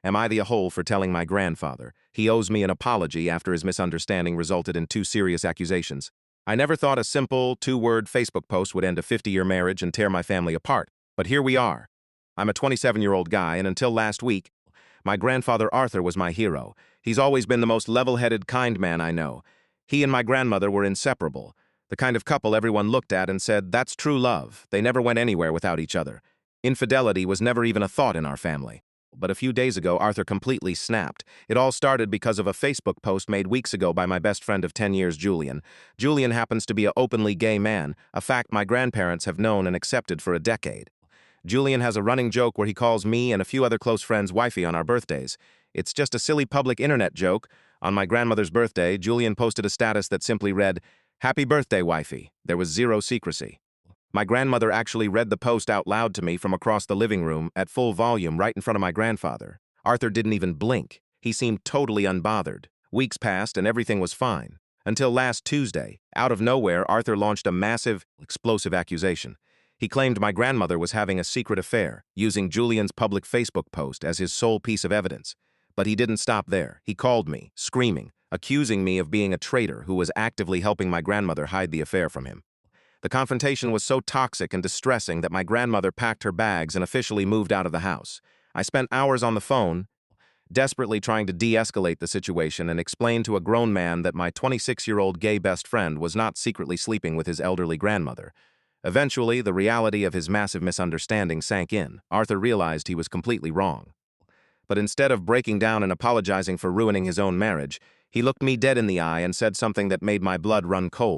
Am I the ahole for telling my grandfather? He owes me an apology after his misunderstanding resulted in 2 serious accusations. I never thought a simple 2-word Facebook post would end a 50-year marriage and tear my family apart. But here we are. I'm a 27-year-old guy, and until last week, my grandfather Arthur was my hero. He's always been the most level-headed, kind man I know. He and my grandmother were inseparable. The kind of couple everyone looked at and said, that's true love. They never went anywhere without each other. Infidelity was never even a thought in our family. But a few days ago, Arthur completely snapped. It all started because of a Facebook post made weeks ago by my best friend of 10 years, Julian. Julian happens to be an openly gay man, a fact my grandparents have known and accepted for a decade. Julian has a running joke where he calls me and a few other close friends wifey on our birthdays. It's just a silly public internet joke. On my grandmother's birthday, Julian posted a status that simply read, "Happy birthday, wifey." There was zero secrecy. My grandmother actually read the post out loud to me from across the living room at full volume right in front of my grandfather. Arthur didn't even blink. He seemed totally unbothered. Weeks passed and everything was fine. Until last Tuesday, out of nowhere, Arthur launched a massive, explosive accusation. He claimed my grandmother was having a secret affair, using Julian's public Facebook post as his sole piece of evidence. But he didn't stop there. He called me, screaming, accusing me of being a traitor who was actively helping my grandmother hide the affair from him. The confrontation was so toxic and distressing that my grandmother packed her bags and officially moved out of the house. I spent hours on the phone, desperately trying to de-escalate the situation and explain to a grown man that my 26-year-old gay best friend was not secretly sleeping with his elderly grandmother. Eventually, the reality of his massive misunderstanding sank in. Arthur realized he was completely wrong. But instead of breaking down and apologizing for ruining his own marriage, he looked me dead in the eye and said something that made my blood run cold.